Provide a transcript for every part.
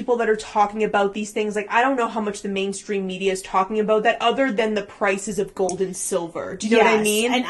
people that are talking about these things. Like, I don't know how much the mainstream media is talking about that other than the prices of gold and silver. Do you know what I mean? And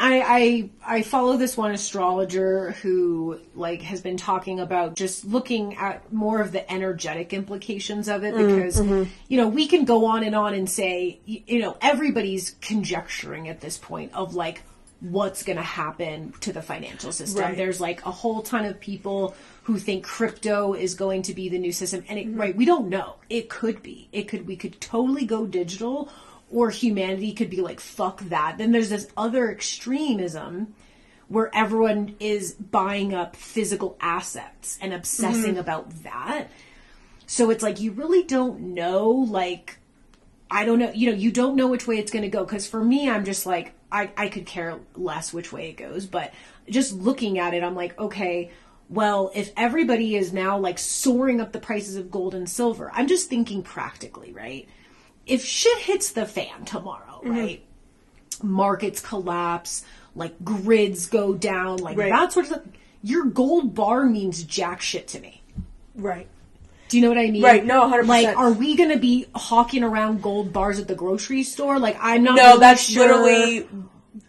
I follow this one astrologer who, like, has been talking about just looking at more of the energetic implications of it, because, you know, we can go on and say, you know, everybody's conjecturing at this point of, like, what's going to happen to the financial system. Right. There's, like, a whole ton of people who think crypto is going to be the new system. And right, we don't know. It could be. We could totally go digital, or humanity could be like, fuck that. Then there's this other extremism where everyone is buying up physical assets and obsessing about that. So it's like, you really don't know, like, I don't know, you know, you don't know which way it's going to go. Because for me, I'm just like, I could care less which way it goes. But just looking at it, I'm like, okay, well, if everybody is now like soaring up the prices of gold and silver, I'm just thinking practically, right? If shit hits the fan tomorrow, right? Markets collapse, like grids go down, like that sort of stuff. Your gold bar means jack shit to me. Right. Do you know what I mean? Right. No, 100%. Like, are we going to be hawking around gold bars at the grocery store? Like, I'm not No, really that's sure. literally...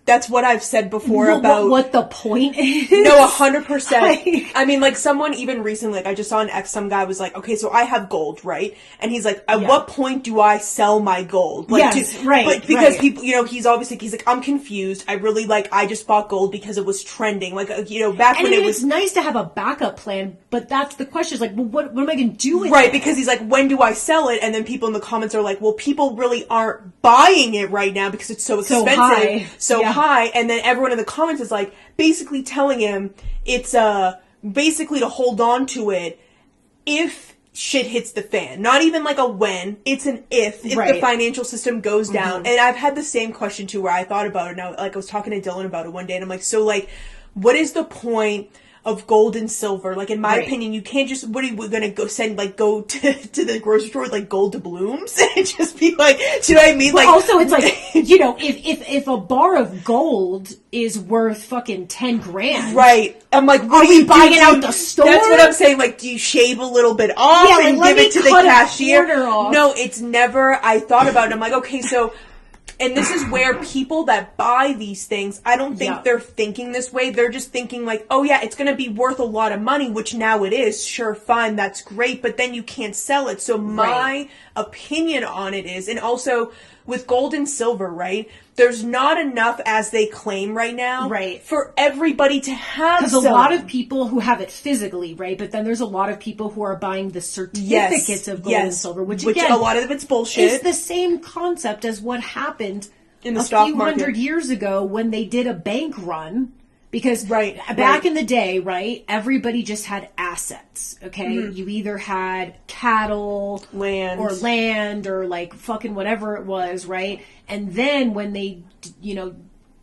That's what I've said before about... What the point is? No, 100%. I mean, like, someone even recently, like, I just saw an X, some guy was like, okay, so I have gold, right? And he's like, at what point do I sell my gold? Like, But because people, you know, he's like, I'm confused. I really, like, I just bought gold because it was trending. Like, you know, back when it was... it's nice to have a backup plan, but that's the question. Is like, well, what am I going to do with it? Right, because he's like, when do I sell it? And then people in the comments are like, well, people really aren't buying it right now because it's so expensive. So high. And then everyone in the comments is like, basically telling him it's basically to hold on to it if shit hits the fan. Not even like a when, it's an if the financial system goes down. And I've had the same question too, where I thought about it now. Like, I was talking to Dylan about it one day, and I'm like, so, like, what is the point of gold and silver? Like, in my opinion, you can't just, what are we gonna go to the grocery store with, like, gold doubloons and just be like, do you know what I mean? But like, also, it's like, you know, if a bar of gold is worth fucking 10 grand, right? I'm like, what are we buying it out the store? That's what I'm saying. Like, do you shave a little bit off and give it to the cashier? No, it's never. I thought about it. I'm like, okay, so. And this is where people that buy these things, I don't think they're thinking this way. They're just thinking like, oh yeah, it's going to be worth a lot of money, which now it is. Sure, fine, that's great. But then you can't sell it. So my opinion on it is, and also with gold and silver, right? There's not enough, as they claim right now, for everybody to have. Because a lot of people who have it physically, right? But then there's a lot of people who are buying the certificates of gold and silver, which again, a lot of it's bullshit. It's the same concept as what happened in the stock market a few hundred years ago when they did a bank run. Because back in the day, right, everybody just had assets, okay? You either had cattle, land, or like fucking whatever it was, right? And then when they, you know,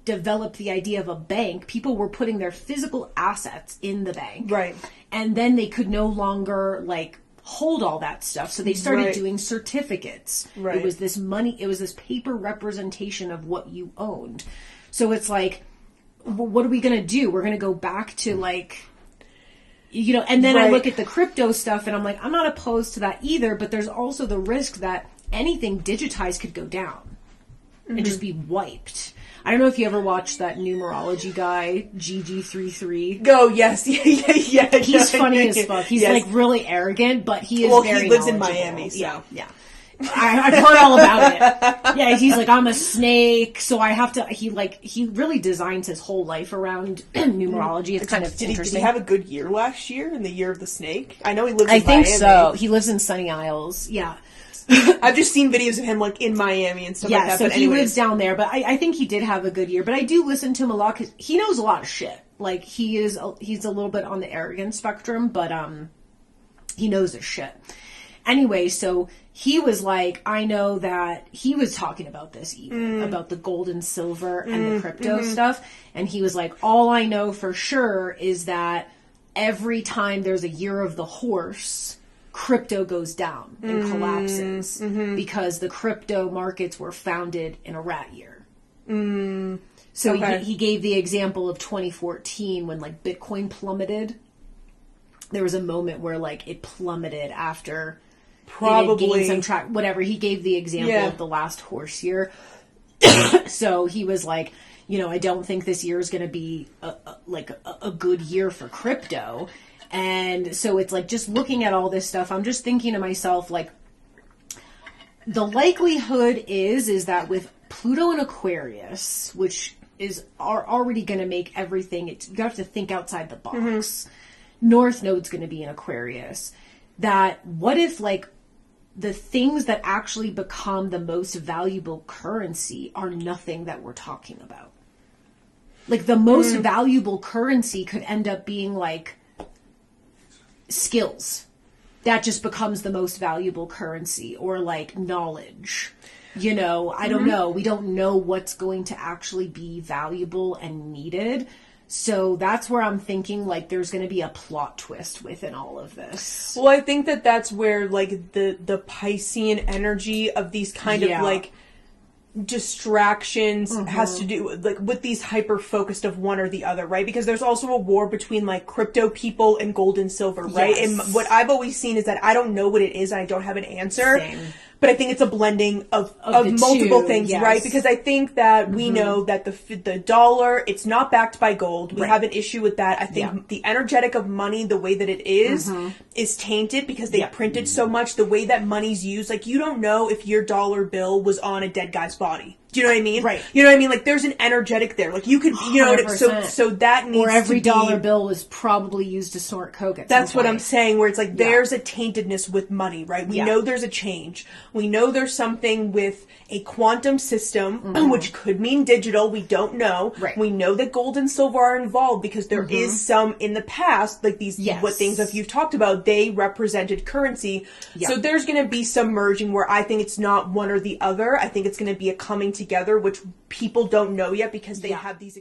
developed the idea of a bank, people were putting their physical assets in the bank. Right. And then they could no longer, like, hold all that stuff. So they started doing certificates. It was this money, it was this paper representation of what you owned. So it's like, what are we going to do? We're going to go back to, like, you know, and then I look at the crypto stuff and I'm like, I'm not opposed to that either, but there's also the risk that anything digitized could go down and just be wiped. I don't know if you ever watched that numerology guy, GG33. Oh, yes. Yeah. He's funny as fuck. He's like really arrogant, but he is very he lives in Miami, so. Yeah. I've heard all about it. Yeah, he's like, I'm a snake, so I have to. He really designs his whole life around numerology. It's kind of interesting. Did he have a good year last year, in the year of the snake? I know he lives in Miami. I think so. He lives in Sunny Isles. Yeah. I've just seen videos of him, like, in Miami and stuff like that. Yeah, so he lives down there, but I think he did have a good year. But I do listen to him a lot because he knows a lot of shit. Like, he's a little bit on the arrogant spectrum, but he knows his shit. Anyway, so he was like, I know that he was talking about this even, about the gold and silver and the crypto stuff. And he was like, all I know for sure is that every time there's a year of the horse, crypto goes down and collapses because the crypto markets were founded in a rat year. So he gave the example of 2014 when, like, Bitcoin plummeted. There was a moment where, like, it plummeted after, Probably. Some track, whatever. He gave the example of the last horse year. So he was like, you know, I don't think this year is going to be a good year for crypto. And so it's like, just looking at all this stuff, I'm just thinking to myself, like, the likelihood is that with Pluto in Aquarius, which are already going to make everything, you have to think outside the box. Mm-hmm. North Node's going to be in Aquarius. That what if, like, the things that actually become the most valuable currency are nothing that we're talking about? Like, the most valuable currency could end up being, like, skills. That just becomes the most valuable currency, or like knowledge. You know, I don't know. We don't know what's going to actually be valuable and needed. So that's where I'm thinking, like, there's going to be a plot twist within all of this. Well, I think that's where, like, the Piscean energy of these kind of, like, distractions has to do like with these hyper focused of one or the other, right? Because there's also a war between like crypto people and gold and silver, right? And what I've always seen is that I don't know what it is and I don't have an answer. Same. But I think it's a blending of multiple things, right? Because I think that we know that the dollar, it's not backed by gold. We have an issue with that. I think the energetic of money, the way that it is tainted because they printed so much. The way that money's used, like, you don't know if your dollar bill was on a dead guy's body. Do you know what I mean? Right. You know what I mean? Like, there's an energetic there. Like, you could, you know, so that needs to be... Or every dollar bill was probably used to snort coke at some point. That's what I'm saying, where it's like, there's a taintedness with money, right? We know there's a change. We know there's something with a quantum system, which could mean digital. We don't know. Right. We know that gold and silver are involved because there is some in the past, like these, what things that you've talked about, they represented currency. So there's going to be some merging where I think it's not one or the other. I think it's going to be a coming together, which people don't know yet because they have these